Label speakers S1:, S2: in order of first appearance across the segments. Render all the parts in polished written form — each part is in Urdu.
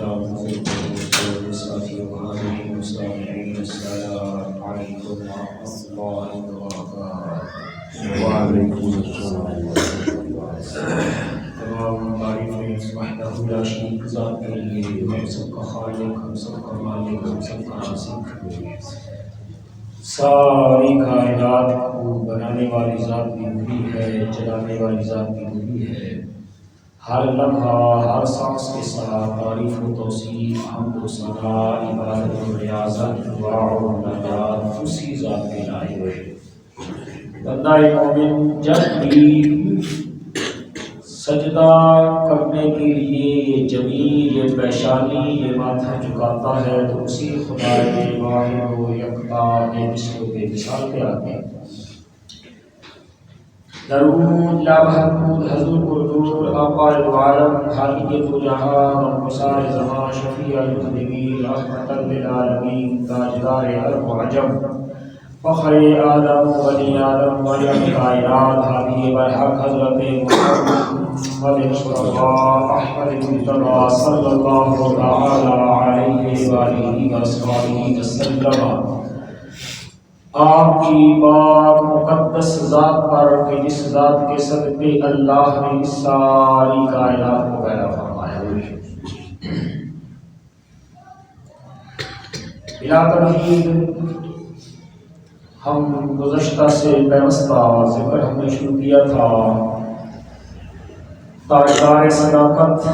S1: والسلام ساتھی وحاضرین وسامعین السلام علیکم ورحمۃ اللہ وبرکاتہ۔
S2: وعلیکم السلام ورحمۃ اللہ۔
S1: تمام تعریفیں اس وحدہ لا شریک ذات کے لیے، ہم سب کا خالق، ہم سب کا مالک، ہم سب کا رازق، ساری کائنات کو بنانے والی ذات بھی وہی ہے، چلانے والی ذات بھی وہی ہے۔ ہر لمحہ ہر سانس کے ساتھ تعریف و توصیف، حمد و ثنا، عبادت و ریاضت، دعا و مناجات اسی ذات کے لائق ہے۔ بندہ مومن جب بھی سجدہ کرنے کے لیے یہ جمیل، یہ پیشانی، یہ ماتھا جھکاتا ہے تو اسی خدا واحد و یکتا کے مثل و بے مثال کے آگے درود لامحدود حضور الحضور آقا العالم خالق دو جہان رب سارے زمان شفیع المذنبین رحمۃ للعالمین تاجدار عرب و عجم فخر آدم ولی آدم ولی کائنات حبیب برحق حضرت محمد مصطفیٰ احمد مجتبیٰ صلی اللہ تعالی علیہ وآلہ وصحبہ وسلم۔ آپ کی پاک مقدس ذات پر کہ جس ذات کے صدقے اللہ نے اس ساری کائنات کو پیدا فرمایا ہے۔ بلا تمہید ہم گزشتہ سے پیوستہ ذکر ہم نے شروع کیا تھا تاجدار صداقت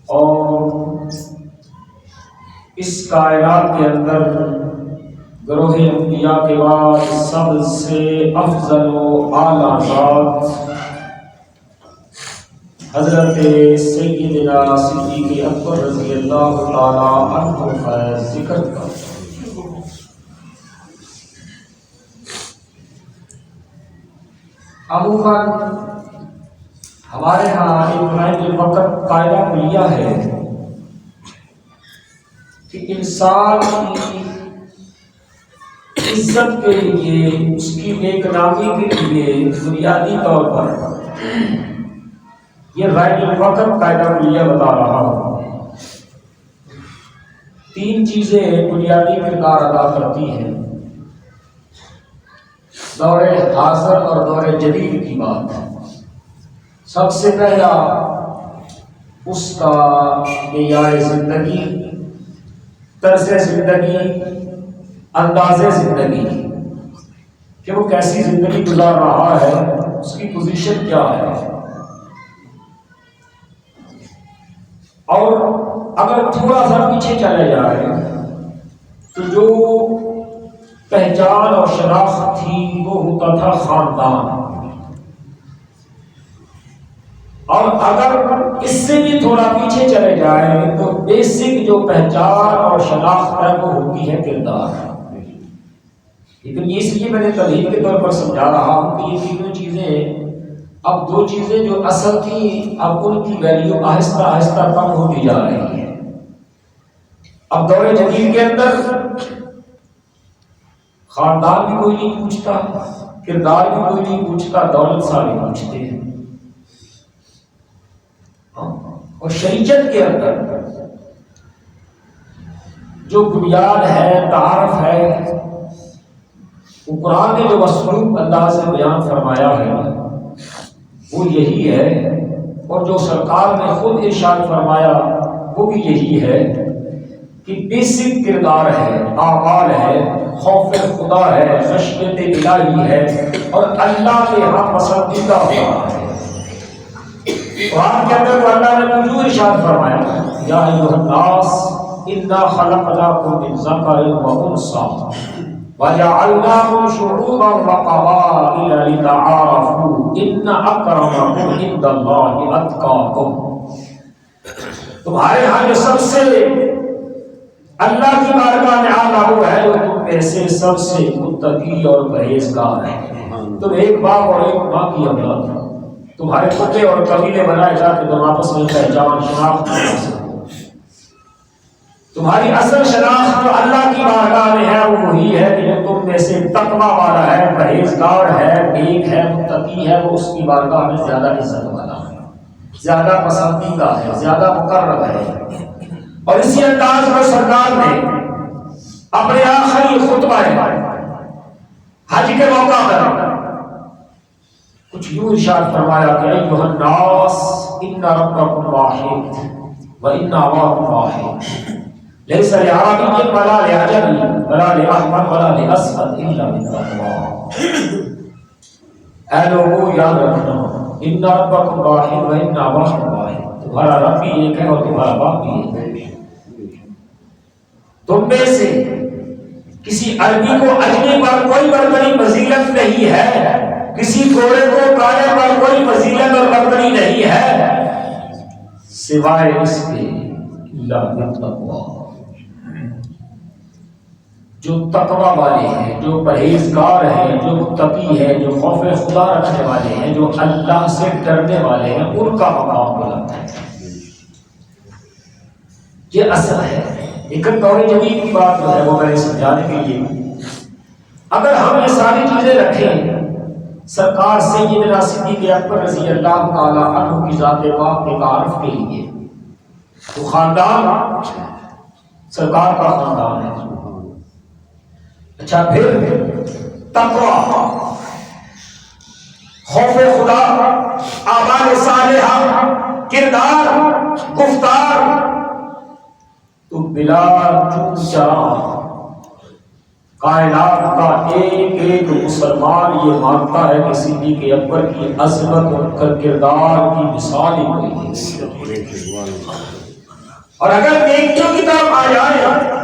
S1: اور اس کائنات کے اندر گروہ انبیاء کے بعد سب سے افضل و اعلیٰ ذات حضرت سیدنا صدیق اکبر رضی اللہ تعالی عنہ کا ذکر تھا۔ عموماً ہمارے ہاں ایک وقت قاعدہ کلیہ ہے کہ انسان کی عزت کے لیے، اس کی نیک نامی کے لیے بنیادی طور پر یہ غیر الوقت قاعدہ کلیہ بتا رہا ہوں۔ تین چیزیں بنیادی کردار ادا کرتی ہیں، دور حاضر اور دور جدید کی بات ہے۔ سب سے پہلا اس کا معیار زندگی، طرز زندگی، انداز زندگی، کہ وہ کیسی زندگی گزار رہا ہے، اس کی پوزیشن کیا ہے۔ اور اگر تھوڑا سا پیچھے چلے جائے تو جو پہچان اور شناخت تھی وہ ہوتا تھا خاندان، اور اگر اس سے بھی تھوڑا پیچھے چلے جائیں تو بیسک جو پہچان اور شناخت ہے وہ ہوتی ہے کردار۔ لیکن اس لیے میں نے تمہید کے طور پر سمجھا رہا ہوں کہ یہ تینوں چیزیں، اب دو چیزیں جو اصل تھیں اب ان کی ویلیو آہستہ آہستہ کم ہوتی جا رہی ہے۔ اب دور جدید کے اندر خاندان بھی کوئی نہیں پوچھتا، کردار بھی کوئی نہیں پوچھتا، دولت سارے پوچھتے ہیں۔ اور شریعت کے اندر جو بنیاد ہے، تعارف ہے، وہ قرآن نے جو مسلوب انداز میں بیان فرمایا ہے وہ یہی ہے، اور جو سرکار نے خود ارشاد فرمایا وہ بھی یہی ہے کہ بیسک کردار ہے، اعمال ہے، خوف خدا ہے، خشیت الہی ہے، اور اللہ کے ہاں پسندیدہ ہونا ہے۔ قرآن کے اندر تو اللہ نے موضوع ارشاد فرمایا، یا ایھا الناس انا خلقناکم من ذکر و انثی وجعلناکم شعوبا وقبائل لتعارفوا ان اکرمکم عند اللہ اتقاکم۔ تمہارے ہاں جو سب سے اللہ کی بارگاہ میں اعلیٰ وہ ہے جو تم میں سے سب سے متقی اور پرہیزگار ہے۔ تم ایک باپ اور ایک ماں کی اولاد ہو، تمہارے خطے اور قبیلے بنائے جاتے تم آپس میں پہچان شناخت کر سکو۔ تمہاری اصل شناخت جو اللہ کی بارگاہ میں ہے وہ وہی ہے کہ جو تم میں سے تقویٰ والا ہے، پرہیزگار ہے، نیک ہے، متقی ہے، وہ اس کی بارگاہ میں زیادہ عزت والا ہے۔ زیادہ پسندیدہ ہے، زیادہ مقرب ہے. اور اسی انداز میں سرکار نے اپنے آخری خطبہ حج کے موقع پر کچھ یوں ارشاد فرمایا کہ ایھا الناس ان ربکم واحد وان اباکم واحد لیس لعربی ولا لعجمی ولا لاحمر ولا لاسود الا بالتقوی. اے لوگوں یاد رکھنا ان ربکم واحد وان اباکم واحد، تمہارا رب بھی ایک ہے اور تمہارا باپ بھی ایک ہے. تم میں سے کسی عربی کو اجمی پر کوئی برتری فضیلت نہیں ہے، کسی گورے کو کالے پر کوئی فضیلت اور برتری نہیں ہے سوائے اس کے اللہ بالتقوی، جو تقوی والے ہیں، جو پرہیزگار ہیں، جو متقی ہیں، جو خوف خدا رکھنے والے ہیں، جو اللہ سے ڈرنے والے ہیں، ان کا مقام بلند ہے. یہ اصل ہے. لیکن دور جدید کی بات جو ہے وہ میں نے سمجھانے کے لیے، اگر ہم یہ ساری چیزیں رکھیں سرکار سیدنا صدیق اکبر رضی اللہ تعالی عنہ کی ذات پاک کے تعارف کے لیے، تو خاندان سرکار کا خاندان ہے. اچھا پھر تقوی، خوف خدا، اعمال صالحہ، کردار، گفتار، تو بلا چون چرا کائنات کا ایک ایک مسلمان یہ مانتا ہے کہ صدیق اکبر کی عظمت اور کردار کی مثال ہی کوئی ہے. اور اگر نیکیوں کی طرف آ جائے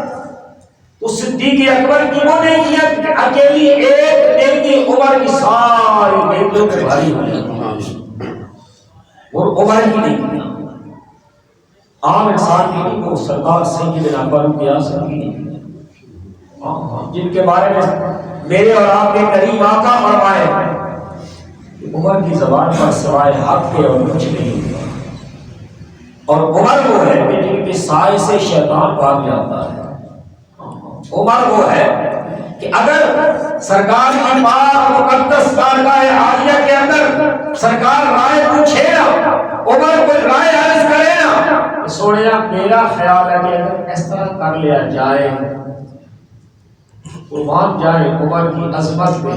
S1: تو صدیق اکبر کی وہ نیکیت اکیلی ایک نیکی عمر کی ساری نیکیوں کے بھاری ہو جاتی ہے. اور عمر کی نیکیاں عام انسان کی نہیں، وہ سرکار سیدنا فاروق اعظم کی نہیں، جن کے بارے میں میرے اور آپ کے کریم آقا فرمائے کہ عمر کی زبان پر سوائے حق کے اور کچھ نہیں ہوتا. اور عمر وہ ہے کہ جن کے سائے سے شیطان بھاگ جاتا ہے. عمر وہ ہے کہ اگر سرکار کی پاک مقدس بارگاہ عالیہ کے اندر سرکار رائے پوچھے نا، عمر کوئی رائے عرض کرے نا، سوڑیا میرا خیال ہے کہ اگر اس طرح کر لیا جائے، قربان جائے عمر کی عظمت میں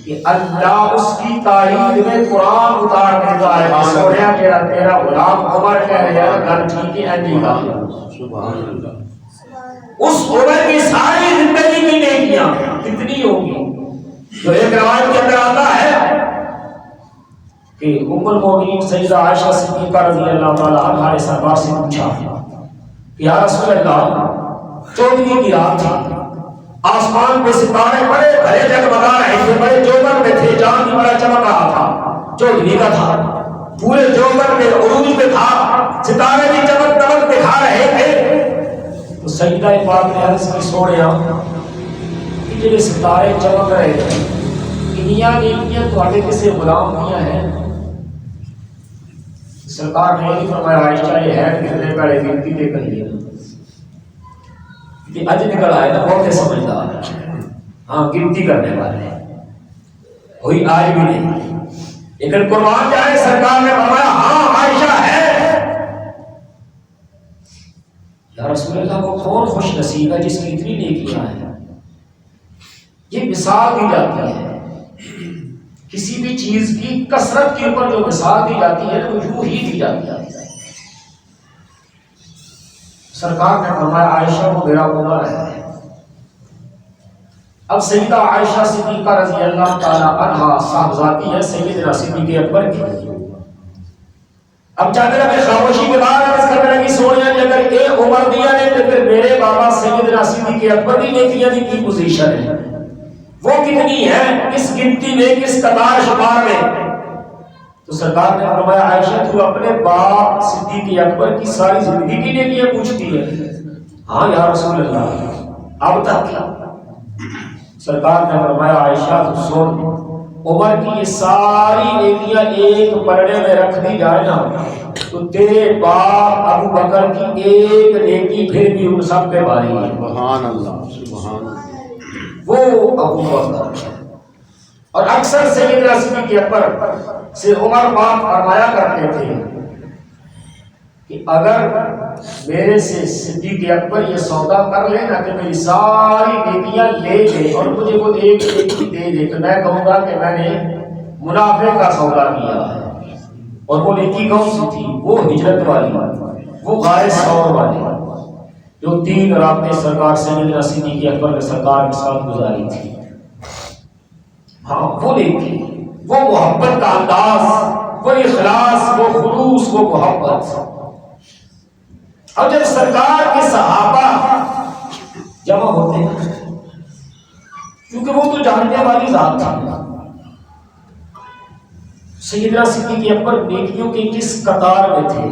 S1: کہ اللہ اس کی تائید میں قرآن اتار دیتا ہے. سوڑیا تیرا غلام عمر کہہ رہا ہے گھر ٹھیک ہے نہیں کا.
S2: سبحان اللہ.
S1: اس عمر کی ساری زندگی کی نیکیاں کتنی ہوگی. جو ایک روایت کے اندر آتا ہے کہ ام المومنین سیدہ عائشہ صدیقہ رضی اللہ تعالی عنہا سرکار سے پوچھا کہ یا رسول اللہ 14ویں کی رات تھی، آسمان پہ ستارے بڑے بھرے جگمگا رہے تھے، بڑے جوہر میں تھے، چاند بڑا چمک رہا تھا، 14ویں کا تھا، پورے جوہر میں عروج میں تھا، ستارے بھی چمک دمک دکھا رہے تھے. تو سیدہ پاک نے عرض کی سوڑیا کہ جب ستارے چمک رہے تھے انیاں نیکیاں تو آگے کسے غلام کیا ہے؟ سرکار نے نہیں فرمایا عائشہ یہ ہے کتنے بڑے گنتی دے کر لیا کہ اج نکل آئے نا بہت سمجھدار ہے، ہاں گنتی کرنے والے کوئی آج بھی نہیں. لیکن قربان جائے سرکار نے فرمایا ہاں عائشہ ہے. یا رسول اللہ وہ کون خوش نصیب ہے جس کی اتنی نیکیاں ہیں. یہ مثال دی جاتی ہے کسی بھی چیز کی کثرت کے اوپر جو مثال دی جاتی ہے وہ یوں ہی دی جاتی ہے. سرکار نے فرمایا عائشہ وہ میرا عمر ہے. اب سیدہ عائشہ صدیقہ رضی اللہ تعالی عنہا صاحبزادی ہے سیدنا صدیق اکبر کی. اب چاہتے ہیں خاموشی کے بعد عرض کرنے لگی سوڑیا کہ اگر ایک عمر دیا نے تو پھر میرے بابا سیدنا صدیق اکبر کی نیکیاں کی پوزیشن ہے وہ کتنی ہے، کس گنتی میں، کس قطار شمار میں. تو سرکار نے فرمایا عائشہ تو اپنے باپ صدیق اکبر کی ساری زندگی کی نیکیاں پوچھتی ہے؟ ہاں یا رسول اللہ اب تک کیا. سرکار نے فرمایا عائشہ تو سن، عمر کی یہ ساری نیکیاں ایک پرڑے میں رکھ دی جائے نا تو تیرے باپ ابو بکر کی ایک نیکی پھر بھی ان سب پہ بھاری ہے.
S2: سبحان اللہ سبحان اللہ.
S1: وہ ابو بکر. اور اکثر سیدنا صدیق اکبر سے عمر پاک فرمایا کرتے تھے کہ اگر میرے سے صدیق اکبر یہ سودا کر لینا کہ میری ساری نیکیاں لے لے اور مجھے وہ ایک نیکی دے دے تو میں کہوں گا کہ میں نے منافع کا سودا کیا ہے۔ اور وہ نیکی کون سی تھی؟ وہ ہجرت والی، وہ غار ثور والی جو 3 راتیں سرکار سیدنا صدیق اکبر کے سرکار کے ساتھ گزاری تھی۔ ہاں وہ نیکی، وہ محبت کا انداز، وہ اخلاص، وہ خلوص، وہ محبت۔ اور جب سرکار کے صحابہ جمع ہوتے ہیں، کیونکہ وہ تو جاننے والی ذات تھی، سیدنا صدیق اکبر نیکیوں کے کس قطار میں تھے،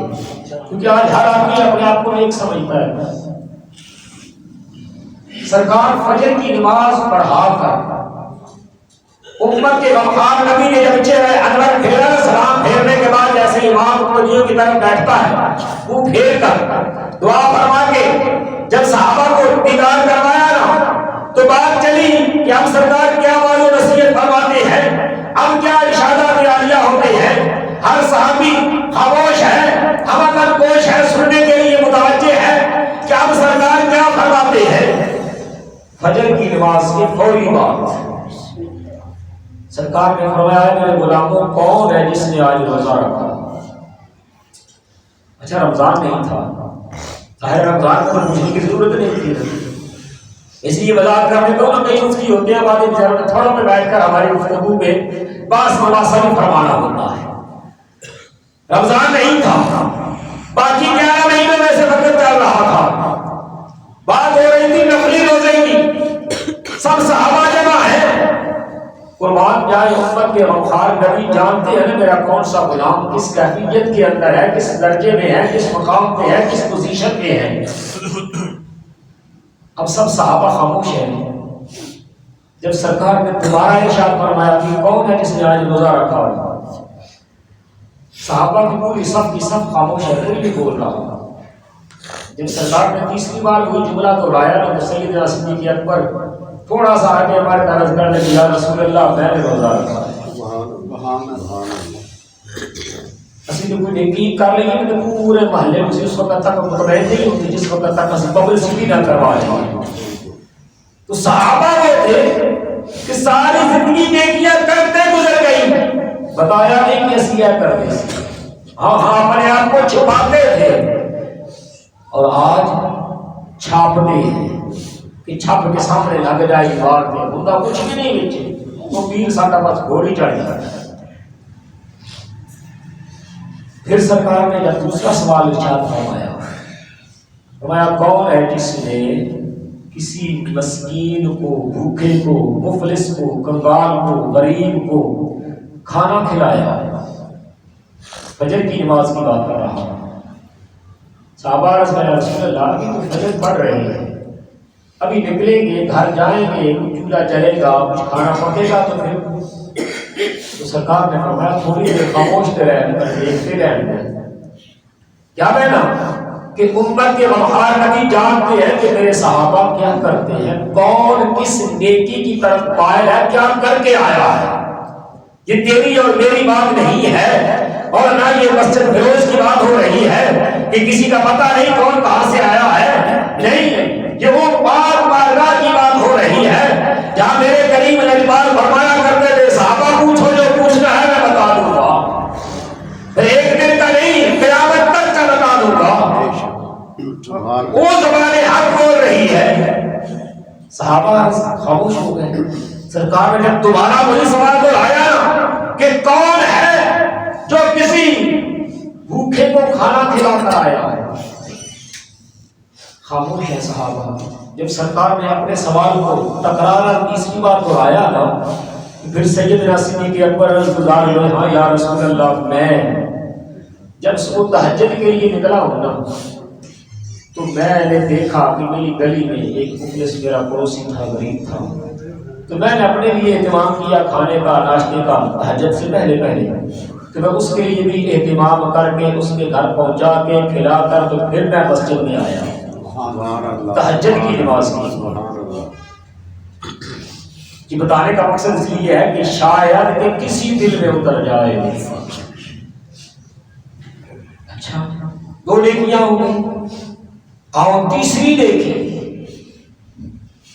S1: کیونکہ آج ہر آدمی اپنے آپ کو نیک سمجھتا ہے۔ سرکار فجر کی نماز پڑھا کر امت کے غمخوار نبی نے جب چہرہ انور پھیرا، سلام پھیرنے کے بعد جیسے امام توجہ کی طرف بیٹھتا ہے، وہ پھیر کر دعا فرما کے جب صحابہ کو دیدار کروایا نا، تو بات چلی کہ ہم سرکار کیا بات و نصیحت فرماتے ہیں، اب کیا ارشادات عالیہ ہوتے ہیں۔ ہر صحابی خاموش ہے، ہم کوش ہے، سننے کے لیے متوجہ ہے کہ اب سرکار کیا فرماتے ہیں۔ فجر کی نماز کی فوری بات سرکار نے فرمایا، میرے غلاموں کون ہے جس نے آج روزہ رکھا؟ اچھا رمضان نہیں تھا، ظاہر رمضان کو پوچھنے کی ضرورت نہیں تھی، اس لیے وضاحت کرنے کو کئی مفتی ہوتے ہیں، بعد میں تھوڑا میں بیٹھ کر ہماری گفتگو پہ باس مباحثہ بھی فرمانا ہوتا ہے۔ رمضان نہیں تھا، باقی 11 مہینے میں سے وقت چل رہا تھا، بات ہو رہی تھی نفلی روزے کی، سب صحابہ جمع ہیں، قربان جائے امت کے غمخوار نبی جانتے ہیں نا میرا کون سا غلام کس کیفیت کے اندر ہے، کس درجے میں ہے، کس مقام پہ ہے، کس پوزیشن پہ ہے۔ اب سب صحابہ خاموش ہیں۔ جب سرکار نے دوبارہ ارشاد فرمایا کہ کون ہے جس نے آج روزہ رکھا ہوا، صحابہ کی پوری صف خاموش ہے، کوئی نہیں بول رہا۔ جب سرکار نے تیسری بار وہی جملہ دہرایا تو سیدنا صدیق اکبر تھوڑا سا آگے ہمارے درج کرنے لگا، رسول اللہ میں نے روزہ رکھا ہے۔ اسی تو کوئی نیکی کر لیں گے تو پورے محلے میں اس وقت تک مطمئن نہیں ہوتی جس وقت تک اسی پبلسٹی نہ کروا لیں۔ تو صحابہ وہ تھے کہ ساری زندگی نیکیاں کرتے گزر گئی، بتایا نہیں کہ اس کیا کرتے، ہاں اپنے آپ کو چھپاتے تھے، اور آج چھاپتے ہیں کہ چھپ کے سامنے لگ جائے بات ہے، بندہ کچھ بھی نہیں بیچے، وہ پیر ساڈا بس گھوڑی چڑھ جاتا ہے۔ پھر سرکار نے جب دوسرا سوال ارشاد فرمایا کون ہے جس نے کسی مسکین کو، بھوکے کو، مفلس کو، کنگال کو، غریب کو کھانا کھلایا؟ فجر کی نماز کی بات کر رہا ہوں۔ صحابہ عرض میں رسول اللہ کی تو فجر پڑھ رہے ہیں، ابھی نکلیں گے، گھر جائیں گے، کچھ چولہا جلے گا، کچھ کھانا پکے گا، تو پھر تو سرکار نے فرمایا تھوڑی دیر خاموش رہنا، دیکھتے رہنا۔ کیا کہنا کہ امت کے غمخوار نبی جانتے ہیں کہ میرے صحابہ کیا کرتے ہیں، کون کس نیکی کی طرف مائل ہے، کیا کر کے آیا ہے۔ یہ تیری اور میری بات نہیں ہے، اور نہ یہ مسجد فیروز کی بات ہو رہی ہے کہ کسی کا پتہ نہیں کون کہاں سے آیا ہے، نہیں، یہ وہ پاک بارگاہ کی بات ہو رہی ہے جہاں میرے کریم اقبال فرمایا کرتے تھے، صحابہ پوچھو جو پوچھنا ہے میں بتا دوں گا، ایک دن کا نہیں قیامت تک کا بتا دوں گا۔ وہ زبان حق بول رہی ہے۔ صحابہ خاموش ہو گئے۔ سرکار نے جب دوبارہ وہی سوال دہرایا کہ کون ہے جو کسی بھوکے کو کھانا کھلا کر آیا ہے، خاموش ہے صحابہ۔ جب سرکار نے اپنے سوال کو تکرار تیسری بار دہرایا نا، پھر سیدنا صدیق اکبر گزار ہوئے، ہاں یا رسول اللہ میں جب صبح تہجد کے لیے نکلا ہوں نا، تو میں نے دیکھا کہ میری گلی میں ایک مفلس میرا پڑوسی تھا، غریب تھا، تو میں نے اپنے لیے اہتمام کیا کھانے کا، ناشتے کا، تہجد سے پہلے کہ میں اس کے لیے بھی اہتمام کر کے اس کے گھر پہنچا کے کھلا کر تو پھر میں مسجد میں آیا تہجد کی نماز کی۔ کہ بتانے کا مقصد اس لیے ہے کہ شاید کہ کسی دل میں اتر جائے۔ اچھا دو نیکیاں ہو گئی. اور تیسری نیکی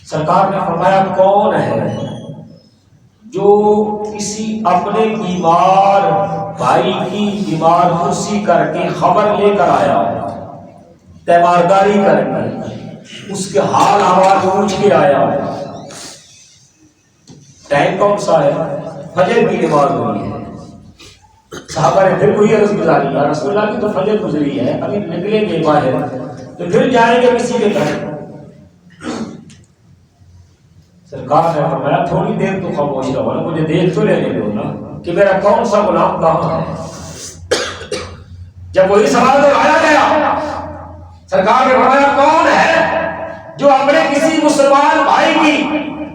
S1: سرکار نے فرمایا کون ہے جو کسی اپنے بیمار بھائی کی بیمار کرسی کر کے خبر لے کر آیا, تیمارداری کر کے اس کے حال احوال پوچھ کے آیا. ٹائم کون سا ہے؟ فجر کی نماز ہوئی ہے. صحابہ نے پھر کوئی عرض گزاری, یا رسول اللہ کی تو فجر گزری ہے, ابھی نکلیں گے باہر تو پھر جائیں گے کسی کے گھر. سرکار نے فرمایا تھوڑی دیر تو خاموش رہو نا, مجھے دیکھ تو لینے دو نا کہ میرا کون سا غلام کہاں ہے. جب وہی سوال دہرایا گیا, سرکار نے فرمایا کون ہے جو اپنے کسی مسلمان بھائی کی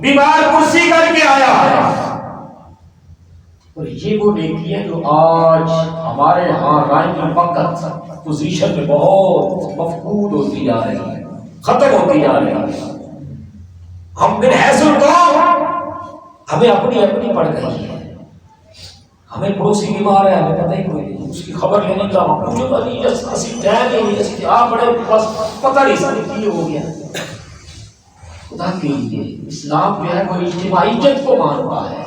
S1: بیمار کرسی کر کے آیا ہے. اور یہ وہ نیکی ہے جو آج ہمارے ہاں رائے کی وقت پوزیشن میں بہت مفقود ہوتی جا رہی ہے, ختم ہوتی جا رہی ہے. ہم من حیث القوم ہمیں اپنی پڑ گئی ہے. ہمیں پڑوسی بیمار ہے, ہمیں پتہ ہی کوئی نہیں, اس کی خبر لینے کا مجھے ٹائم ہی نہیں, آپ بڑے بس پتہ نہیں سکتے یہ ہو گیا. خدا کے لیے اسلام جو ہے وہ اجتماعیت کو مانتا ہے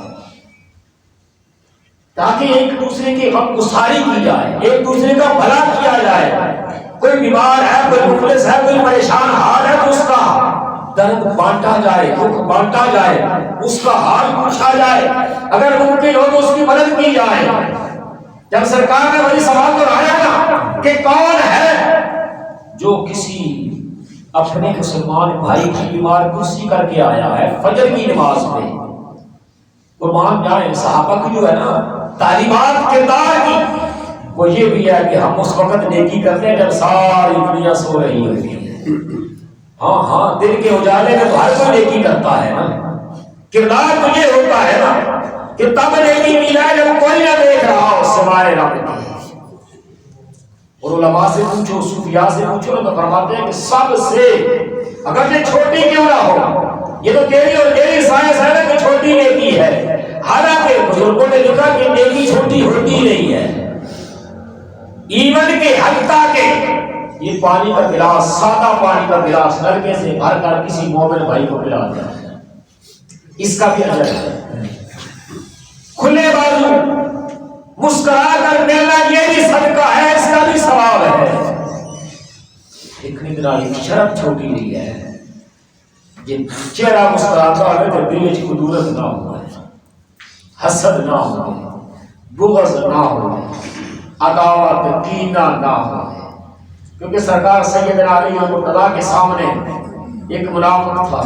S1: تاکہ ایک دوسرے کی غم گساری کی جائے, ایک دوسرے کا بھلا کیا جائے. کوئی بیمار ہے, کوئی مفلس ہے, کوئی پریشان حال ہے تو اس کا درد بانٹا جائے, دکھ بانٹا جائے, اس کا حال پوچھا جائے, اگر ممکن ہو تو اس کی مدد کی جائے. جب سرکار نے وہی سوال دہرایا نا کہ کون ہے جو کسی اپنے مسلمان بھائی کی بیمار کرسی کر کے آیا ہے فجر کی نماز میں, قربان جائیں صحابہ کی جو ہے نا تعلیمات کردار کی, وہ یہ بھی ہے کہ ہم اس وقت نیکی کرتے ہیں جب ساری دنیا سو رہی ہوتی ہے. ہاں دن کے اجالے میں تو ہر کوئی نیکی کرتا ہے نا. کردار تو یہ ہوتا ہے نا کہ تب نیکی کی جائے جب کوئی نہ دیکھ رہا ہو سوائے رب کی. اور علماء سے پوچھو, صوفیاء سے پوچھو تو فرماتے ہیں کہ سب سے اگر یہ چھوٹی کیوں نہ ہو, یہ تو تیری اور تیری سائنس ہے نا کہ چھوٹی نیکی ہے. حالانکہ بزرگوں نے لکھا کہ نیکی چھوٹی ہوتی نہیں ہے. ایون کے حتیٰ کہ یہ پانی کا گلاس, سادہ پانی کا گلاس نلکے سے بھر کر کسی مومن بھائی کو پلا دیا, اس کا بھی اجر ہے. کھلے بازو مسکرا کر ملنا یہ بھی صدقہ ہے, اس کا بھی ثواب ہے. اتنی درائی شرم چھوٹی نہیں ہے. یہ چہرہ مسکراتا ہے تو دل میں خدورت نہ ہو, حسد نہ ہو, بغض نہ ہو, عداوت کینہ نہ ہو. کیونکہ سرکار سیدنا علی مرتضیٰ کے سامنے ایک منافق تھا,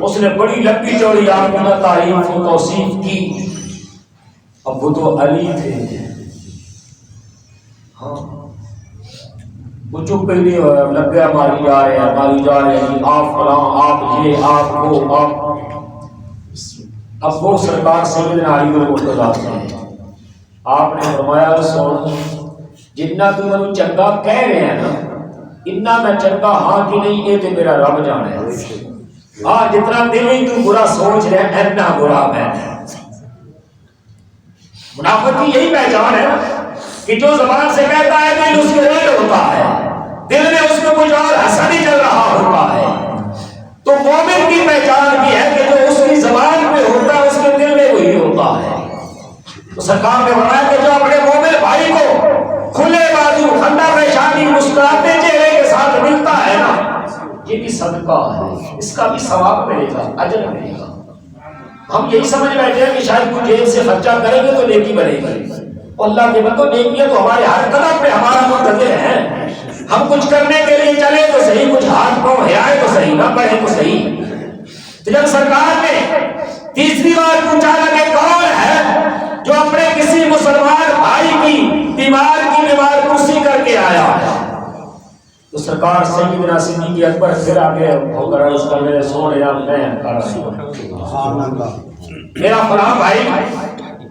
S1: اس نے بڑی لمبی چوڑی آپ کی تعریف و توصیف کی. اب وہ تو علی تھے, ہاں وہ چپ ہی نہیں ہوا, لگ گیا ماری جا رہے ہیں, آپ فلاں, آپ یہ, آپ وہ, آپ. اب وہ سرکار سیدنا علی مرتضیٰ تھے. آپ نے فرمایا سن, جتنا تم انہوں چنگا کہہ رہے ہیں نا اتنا میں چنگا ہاں کہ نہیں, یہ تو میرا رب جانے ہے. ہاں جتنا دل ہی تم برا سوچ رہے ہیں اتنا برا میں. منافق کی یہی پہچان ہے کہ جو زبان سے کہتا ہے دل اس کے ریل ہوتا ہے, دل میں اس کو کچھ اور حسد ہی چل رہا ہوتا ہے. تو مومن کی پہچان بھی ہے کہ جو اس کی زبان پہ ہوتا ہے اس کے دل میں وہی ہوتا ہے. تو سرکار نے بتایا کہ جو اپنے مومن بھائی کو کھلے بازو خندہ پیشانی مسکراتے چہرے کے ساتھ ملتا ہے نا, یہ بھی صدقہ ہے, اس کا بھی ثواب ملے گا, اجر ملے گا. ہم یہی سمجھ بیٹھے ہیں کہ شاید کچھ جیب سے خرچہ کریں گے تو نیکی بنے گی. اللہ کے بندو نیکیاں تو ہمارے ہر قدم پہ ہمارا منتظر ہے. ہم کچھ کرنے کے لیے چلے تو صحیح, کچھ ہاتھ پاؤں ہلائے تو صحیح, نہ بڑھے تو صحیح. تو جب سرکار نے تیسری بار پوچھا کہ کون ہے جو اپنے کسی مسلمان بھائی کی بیمار کرسی کر کے آیا ہے, تو سرکار سیدنا صدیق اکبر پھر آگے ہو کر اس کا میرے سونے یا میں میرا فلاں بھائی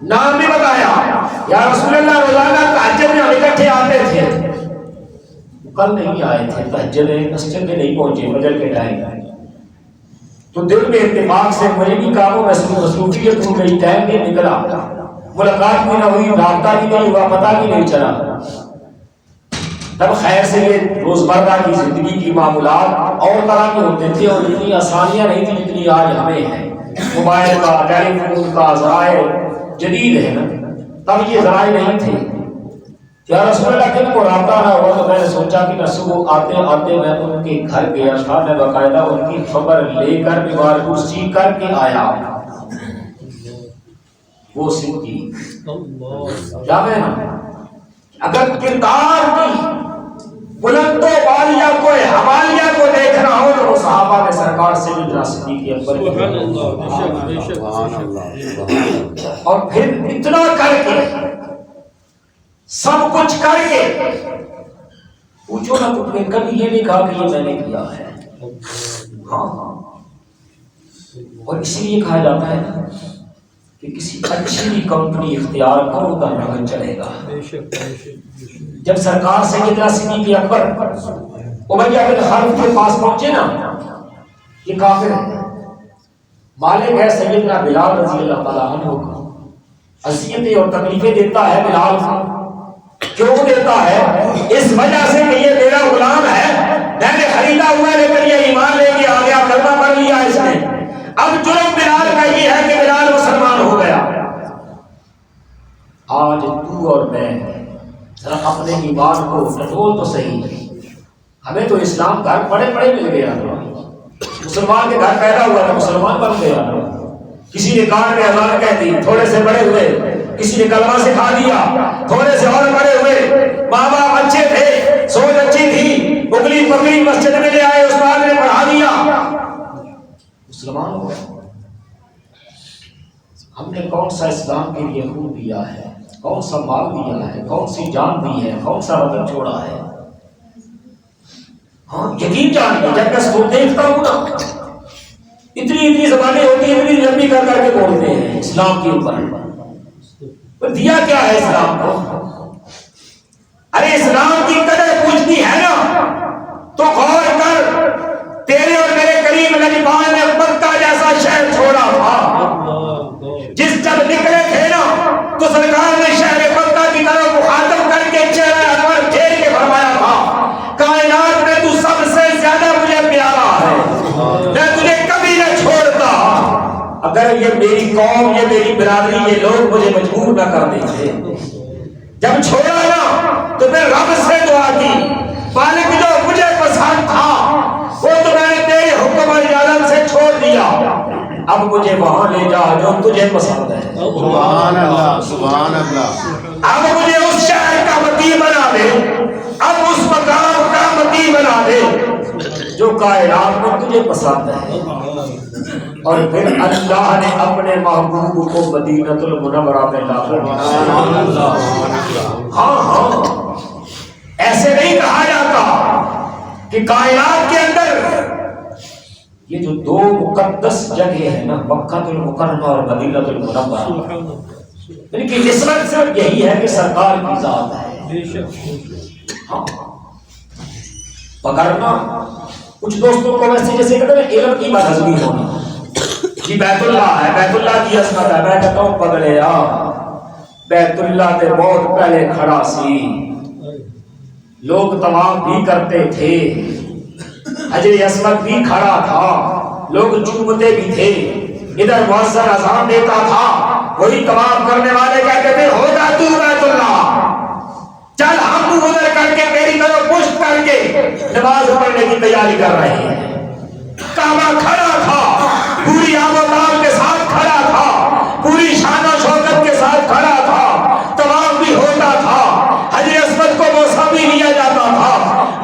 S1: نام بھی بتایا, یا رسول اللہ روزانہ تہجد میں ہم اکٹھے آتے تھے. کل نہیں آئے تھے, تہجد مسجد میں نہیں پہنچے فجر کے ٹائم, تو دل میں اتفاق سے مجھے بھی کاموں میں مصروفیت ہو گئی, ٹائم نہیں نکلا, ملاقات بھی نہ ہوئی, رابطہ بھی نہیں ہوا, پتہ بھی نہیں چلا. تب خیر سے یہ روزمرہ کی زندگی کی معمولات اور طرح کے ہوتے تھے اور اتنی آسانیاں نہیں تھی جتنی آج ہمیں ہیں. موبائل کا، ٹیلی فون کا ذرائع جدید ہے نا، تب یہ ذرائع نہیں تھے. یا رسول اللہ کن کو رابطہ نہ ہوا تو میں نے سوچا کہ صبح آتے آتے میں ان کے گھر گیا تھا. میں باقاعدہ ان کی خبر لے کر بیمار کرسی کر کے آیا. وہ صدیق کیا میں نا اگر کردار کی بلند و بالیہ کو حوالیہ کو دیکھنا ہو تو وہ صحابہ میں سرکار سے بھی صدیق اکبر اور پھر اتنا کر کے سب کچھ کر کے پوچھو نا تم نے کبھی یہ نہیں کہا کہ یہ میں نے کیا ہے. ہاں اور اسی لیے کہا جاتا ہے نا کہ کسی اچھی کمپنی اختیار کرو تو رنگ چلے گا. جب سرکار سیدنا صدیق اکبر امیہ بن خلف کے پاس پہنچے نا، یہ کافر ہے، مالک ہے سیدنا بلال رضی اللہ تعالیٰ عنہ کا، اذیتیں اور تکلیفیں دیتا ہے بلال کو. کیوں دیتا ہے؟ اس وجہ سے کہ یہ میرا غلام ہے، میں نے خریدا ہوا ہے لیکن یہ ایمان لے کے آ گیا، کلمہ پڑھ لیا اس نے. اب جرم بلال کا یہ ہے کہ بلال مسلمان ہو گیا. آج تو اور میں ذرا اپنے ایمان کو ٹٹول تو صحیح. ہمیں تو اسلام گھر پڑے پڑے مل گیا، مسلمان کے گھر پیدا ہوا تو مسلمان بن گیا. کسی نے کان میں اذان کہہ دی، تھوڑے سے بڑے ہوئے. کسی نے کلمہ سکھا دیا، تھوڑے سے اور بڑے ہوئے. ماں باپ اچھے تھے، سوچ اچھی تھی، انگلی پکڑی مسجد میں لے آئے، استاد نے پڑھا دیا، مسلمان ہو گئے. ہم نے کون سا اسلام کے لیے خون دیا ہے، کون سا مال دیا ہے، کون سی جان دی ہے، کون سا وطن چھوڑا ہے. ہاں یقین جانیے جب میں سو دیکھتا ہوں نا، اتنی زبانیں ہوتی ہیں، اتنی لمبی کر کر کے بولتے ہیں اسلام کے اوپر. دیا کیا ہے اسلام کو؟ ارے اسلام کی قدر پوچھتی ہے نا تو غور کر، تیرے اور میرے قریب نجبان نے مکہ جیسا شہر چھوڑا تھا. جس جب نکلے تھے نا تو سرکار نے شہر مکہ کی طرف مخاطب کر کے چہرہ انور پھیر کے فرمایا تھا، کائنات میں تو سب سے زیادہ مجھے پیارا ہے، میں تجھے کبھی نہ چھوڑتا. اگر یہ میری قوم، یہ میری برادری، یہ لوگ مجھے مجبور نہ کر دیتے. جب چھوڑا نا تو پھر رب سے دعا کی، مالک جو مجھے پسند تھا وہ تو میں نے تیرے حکم اور اجازت سے چھوڑ دیا، اب مجھے وہاں لے جا جو تجھے پسند ہے.
S2: سبحان اللہ، سبحان اللہ.
S1: اب مجھے اس شہر کا متی بنا دے، اب اس مقام کا متی بنا دے جو کائنات میں تجھے پسند ہے. اور پھر اللہ نے اپنے محبوب کو مدینۃ المنورہ میں داخل کیا. ہاں ایسے نہیں کہا جاتا کہ کائنات کے اندر یہ جو دو مقدس جگہ ہے نا، مکہ المکرمہ اور مدینۃ المنورہ، ان کی نسبت صرف یہی ہے کہ سرکار کی ذات ہے. ہاں پکڑنا کچھ دوستوں کو ویسے جیسے کہتے ہیں علم کی بدہضمی ہونا، جی بیت اللہ ہے، بیت اللہ کی عظمت ہے. میں کہتا ہوں پگڑیا، بیت اللہ کے بہت پہلے کھڑا سی، لوگ طواف بھی کرتے تھے، حجر اسود بھی کھڑا تھا، لوگ چومتے بھی تھے، ادھر مؤذن اذان دیتا تھا، وہی طواف کرنے والے کہتے تھے ہو جا تو بیت اللہ، چل ہم ادھر کر کے تیری طرف پشت کر کے نماز پڑھنے کی تیاری کر رہے ہیں. کعبہ کھڑا تھا، پوری آب و تاب کے ساتھ کھڑا تھا، پوری شان و شوکت کے ساتھ کھڑا تھا، طواف بھی ہوتا تھا، حجر اسود کو بوسہ بھی لیا جاتا تھا،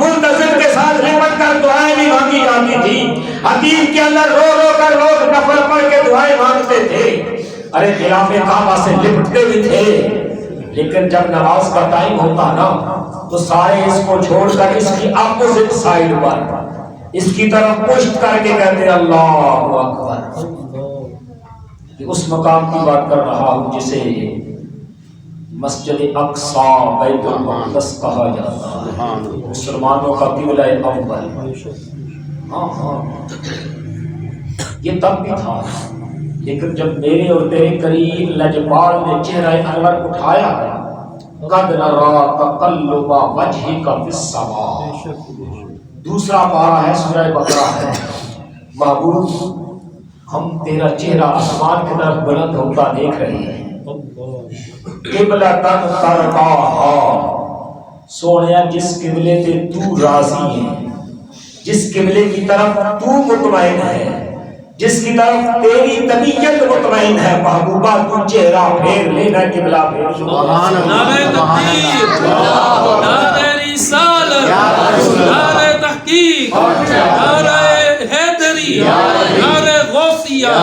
S1: منتظر کے ساتھ لپٹ کر دعائیں بھی مانگی جاتی تھی. حدیث کے اندر رو رو کر لوگ نفل پڑھ کے دعائیں مانگتے تھے. ارے خلاف کعبہ سے لپٹتے بھی تھے، لیکن جب نماز کا ٹائم ہوتا نا تو سارے اس کو چھوڑ کر اس کی اپوزٹ سائڈ پر اس کی طرف پشت کر کے کہتے اللہ اکبر. اس مقام کی بات کر رہا ہوں جسے مسجد اقصی بیت المقدس کہا جاتا ہے، مسلمانوں کا قبلہ اول. ہاں یہ تب بھی تھا، لیکن جب میرے اور تیرے قریب لجپال نے چہرہ انور اٹھایا قد نرا تقلب وجهک فی السماء. دوسرا پارہ ہے سورہ بقرہ ہے. محبوب ہم تیرا چہرہ آسمان کی طرف بلند ہوتا دیکھ رہے ہیں. قبلۃ ترضاھا، سونیا جس قبلے سے تو راضی ہے، جس قبلے کی طرف تو مطمئن ہے، جس کی طرف تیری طبیعت مطمئن ہے، محبوبہ تو چہرہ پھیر لینا، قبلہ پھیر.
S2: سبحان اللہ،
S3: نعرہ تکبیر، نعرہ رسالت، نعرہ تحقیق، نعرہ حیدری، نعرہ غوثیہ،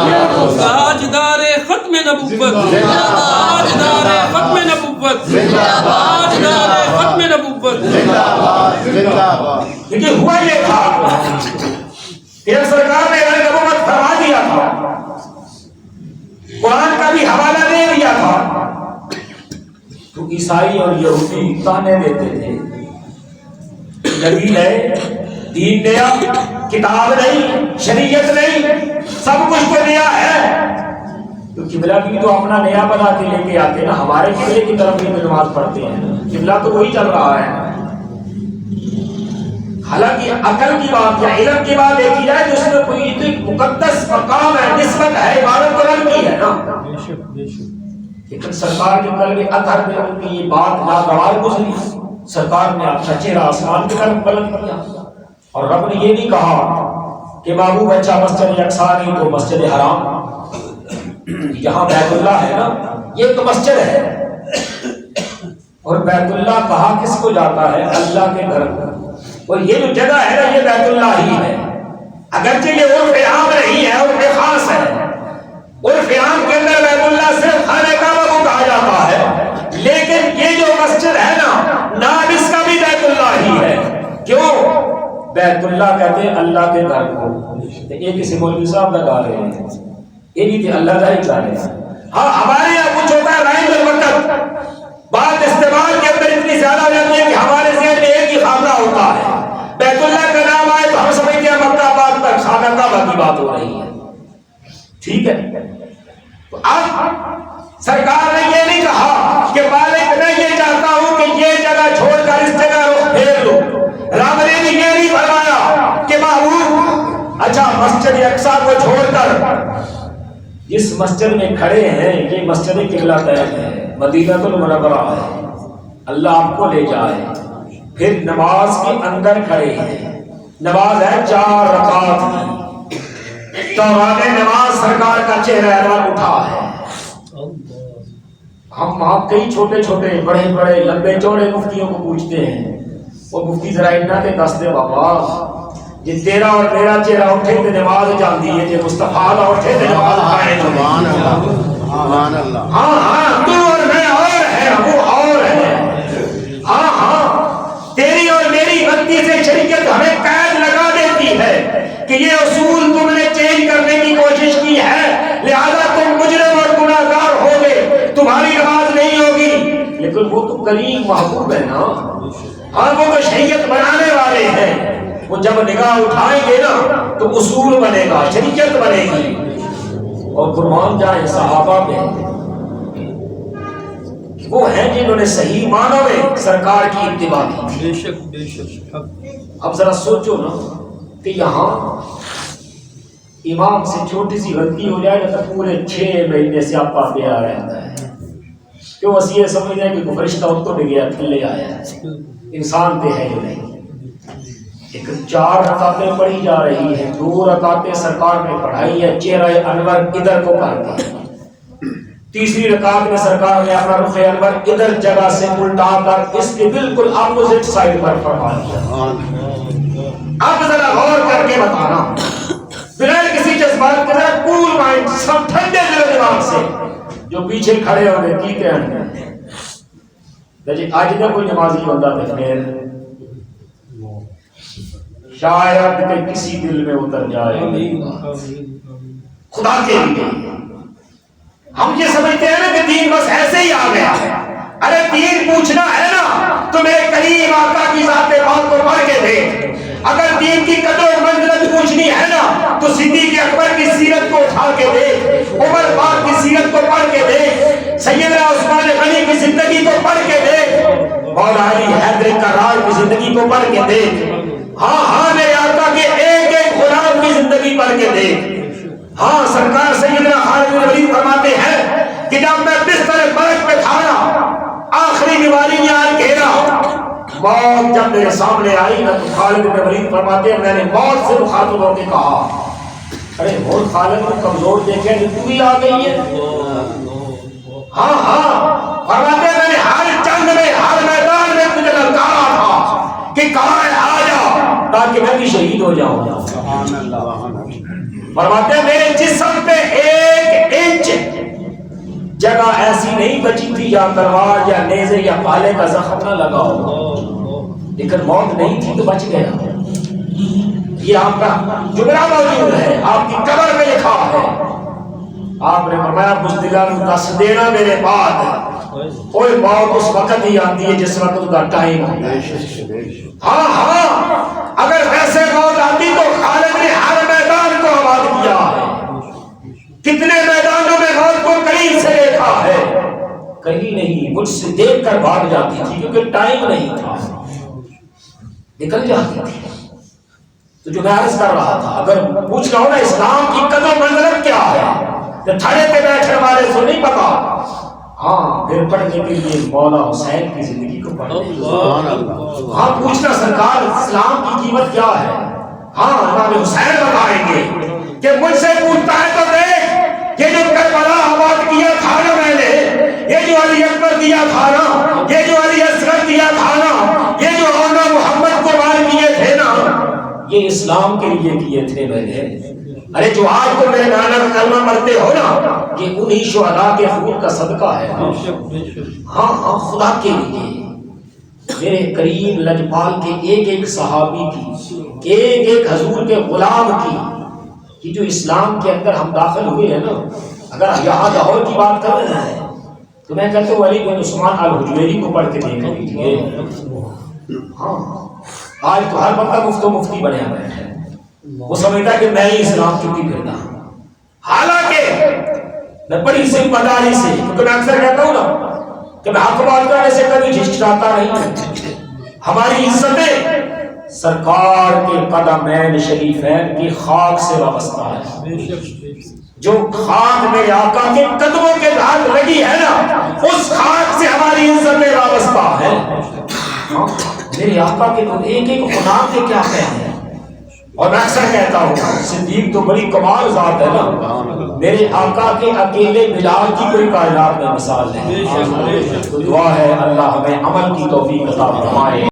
S3: تاجدار ختم نبوت، تاجدار ختم نبوت، تاجدار ختم نبوت.
S1: لیکن ہوا یہ تھا کہ سرکار نے اعلان نبوت فرما دیا تھا، قرآن کا بھی حوالہ دے دیا تھا، تو عیسائی اور یہودی تانے دیتے تھے، نبی ہے، دین نیا، کتاب نہیں، شریعت نہیں، سب کچھ تو نیا ہے، تو قبلہ بھی تو اپنا نیا بنا کے لے کے آتے نا. ہمارے قبلے کی طرف بھی نماز پڑھتے ہیں، قبلہ تو وہی چل رہا ہے. حالانکہ عقل کی بات یا علم کی بات دیکھی جائے تو اس میں کوئی مقدس مقام ہے، نسبت ہے، عبادت تو رنگ کی ہے نا. لیکن سرکار کے قلب اطہر میں ان کی یہ بات ناگوار گزری. سرکار نے اپنا چہرہ آسمان کی طرف بلند کیا اور رب نے یہ نہیں کہا کہ محبوب اچھا مسجد اقصی نہیں تو مسجد حرام. یہاں بیت اللہ ہے نا، یہ تو مسجد ہے، اور بیت اللہ کہا کس کو جاتا ہے؟ اللہ کے گھر کو. اور یہ جو جگہ ہے نا یہ بیت اللہ ہی ہے. اگرچہ یہ عرف عام نہیں ہے، عرف خاص ہے. عرف عام کے اندر بیت اللہ صرف خانہ کعبہ کو کہا جاتا ہے، لیکن یہ جو مسجد ہے نا نام اس کا بھی بیت اللہ ہی ہے. کیوں بیت اللہ کہتے ہیں؟ اللہ کے گھر کو. یہ کسی مولوی صاحب لگا رہے ہیں، یہ نہیں تھے اللہ کا ہی کہا رہے ہیں. ہاں ہمارے یہاں کچھ ہوتا ہے رائم الوقت، بات استعمال کے اندر اتنی زیادہ ہو جاتی ہے کہ ہمارے ذہن میں ایک ہی خانہ ہوتا ہے. بیت اللہ کا نام آئے تو ہم سمجھتے ہیں مکہ آباد تک خانہ کعبہ کی بات ہو رہی ہے. ٹھیک ہے، تو اب سرکار نے یہ نہیں کہا کہ مالک میں یہ چاہتا ہوں کہ یہ جگہ چھوڑ کر اس جگہ رخ پھیر لو. رب نے بھی یہ نہیں فرمایا کہ محبوب اچھا مسجد اقصی کو چھوڑ کر جس مسجد میں کھڑے ہیں یہ مسجد قبلہ طیب ہے، مدینہ المنورہ ہے، اللہ آپ کو لے جائے. پھر نماز کے اندر کھڑے ہیں، نماز ہے 4 رکعت کی. دوران نماز سرکار کا چہرہ انور اٹھا ہے. ہم وہاں کئی چھوٹے چھوٹے بڑے بڑے لمبے چوڑے مفتیوں کو پوچھتے ہیں، وہ مفتی ذرا اتنا کے دس دے بابا جی تیرا اور میرا چہرہ اٹھے تو نماز جاندی ہے، جی مصطفیٰ کا اٹھے تو نماز قائم ہوتی.
S2: سبحان اللہ.
S1: ہاں تو اور میں اور ہے، وہ اور ہے. ہاں تیری اور میری غلطی سے شریعت ہمیں قید لگا دیتی ہے کہ یہ اصول تم نے چینج کرنے کی کوشش کی ہے، لہذا تم مجرم اور گناہگار ہوگے، تمہاری نماز نہیں ہوگی. لیکن وہ تو کریم محبوب ہے نا، ہاں وہ تو شریعت بنانے والے ہیں. وہ جب نگاہ اٹھائیں گے نا تو اصول بنے گا، شریعت بنے گی. اور قربان جائیں صحابہ میں وہ ہیں جنہوں نے صحیح معنوں میں سرکار کی اتباع کی.
S3: بے شک بے شک.
S1: اب ذرا سوچو نا کہ یہاں امام سے چھوٹی سی غلطی ہو جائے نا تو پورے 6 مہینے سے آپ پاتے آ رہتا ہے. کیوں بس یہ سمجھ رہے ہیں کہ فرشتہ ان کو گیا تھلے آیا ہے، انسان پہ ہے جو نہیں. ایک 4 رکعتیں پڑھی جا رہی ہیں، 2 رکعتیں سرکار نے پڑھائی ہے، چہرہ انور ادھر کو کر کے. تیسری رکعت میں سرکار نے اپنا رخ انور ادھر جگہ سے الٹا کر اس کے بالکل اپوزٹ سائڈ پر فرما دیا. اب ذرا غور کر کے بتانا بغیر کسی جذبات کے، ذرا کول مائنڈ، سب ٹھنڈے دل دماغ سے جو پیچھے کھڑے ہوں گے کی کہیں جی آج نہ کوئی نمازی ہوتا تو پھر شاید کہ کسی دل میں اتر جائے. خدا کے لیے ہم یہ سمجھتے ہیں نا کہ دین بس ایسے ہی آ گیا ہے. ارے دین پوچھنا ہے نا تو میرے کریم آقا کی ذات پاک کو پڑھ کے دے. اگر دین کی قدر و منزلت پوچھنی ہے نا تو صدیق اکبر کی سیرت کو اٹھا کے دے، عمر پاک کی سیرت کو پڑھ کے دے، سیدنا عثمان غنی کی زندگی کو پڑھ کے دے. مولا علی حیدر کرار کی زندگی کو پڑھ کے دیکھ. ہاں ہاں میرے آقا کے ایک ایک غلام کی زندگی پڑھ کے دیکھ. ہاں سرکار سیدنا خالد بن ولید فرماتے ہیں کہ جب میں بستر مرگ پہ تھا نا، آخری بیماری نے آن گھیرا، موت جب میرے سامنے آئی نا، تو خالد بن ولید فرماتے ہیں میں نے موت سے مخاطب ہو کے کہا ارے اور خالد کو کمزور دیکھے تو بھی آ گئی ہے. ہاں ہاں فرماتے ہیں میں نے ہر جنگ میں ہر میدان میں مجھے للکارا تھا کہ کہاں آ جا تاکہ میں بھی شہید ہو جاؤں.
S2: سبحان اللہ.
S1: فرماتے ہیں میرے جسم پہ ایک انچ جگہ ایسی نہیں بچی تھی یا تلوار یا نیزے یا پالے کا زخم نہ لگا ہو، لیکن موت نہیں تھی تو بچ گیا. یہ آپ کا جملہ موجود ہے، آپ کی قبر میں لکھا ہے. آپ نے فرمایا بزدلان دس دینا میرے بعد کوئی موت اس وقت ہی آتی ہے جس وقت کا ٹائم ہوتا ہے. ہاں ہاں اگر ویسے موت آتی تو خالد نے ہر میدان کو آباد کیا ہے. کتنے میدانوں میں موت کو قریب سے دیکھا ہے، کہیں نہیں مجھ سے دیکھ کر بھاگ جاتی تھی کیونکہ ٹائم نہیں تھا، نکل جاتی تھی. تو جو میں عرض کر رہا تھا اگر پوچھ رہا ہوں نا اسلام کی قدر و منزلت کیا ہے تو تھڑے پہ بیٹھنے والے سے نہیں پتا. ہاں پھر پڑھنے کے لیے مولا حسین کی زندگی کو پڑھنے. ہاں پوچھنا سرکار اسلام کی قیمت کیا ہے. ہاں امام حسین بتائیں گے کہ مجھ سے پوچھتا ہے تو دیکھ یہ جو کربلا آباد کیا تھا نا میں نے، یہ جو علی اکبر دیا تھا نا، یہ جو علی اصغر دیا تھا نا، یہ جو اونا محمد قربان کیے تھے نا، یہ اسلام کے لیے کیے تھے میں نے. ارے جو آج کو میرے نانا کا کلمہ پڑھتے ہو نا، یہ انہی شہداء کے خون کا صدقہ ہے. ہاں ہاں خدا کے لیے میرے کریم لجپال کے ایک ایک صحابی کی، ایک ایک حضور کے غلام کی، کہ جو اسلام کے اندر ہم داخل ہوئے ہیں نا. اگر یہاں لاہور کی بات کر رہے ہیں تو میں کہتا ہوں علی بن عثمان الحجویری کو پڑھ کے دیکھ لیجیے. ہاں آج تو ہر بندہ مفت و مفتی بنیا بیٹھا ہے، وہ سمجھتا ہے کہ میں ہی اسلام چکی پھرتا ہوں. حالانکہ میں بڑی ذمہ سے، کیونکہ میں اکثر کہتا ہوں نا کہ میں حق بات کرنے سے کبھی جھجکتا نہیں ہوں. ہماری عزتیں سرکار کے قدمین شریفین کی خاک سے وابستہ ہے. جو خاک میرے آقا کے قدموں کے دھاگ لگی ہے نا، اس خاک سے ہماری عزتیں وابستہ ہیں. میرے آقا کے تو ایک ایک غلام کے کیا کہنے ہیں. اور میں اکثر کہتا ہوں صدیق تو بڑی کمال ذات ہے نا، میرے آقا کے اکیلے بلال کی کوئی کائنات میں مثال نہیں. دعا ہے اللہ ہمیں عمل کی توفیق عطا فرمائے.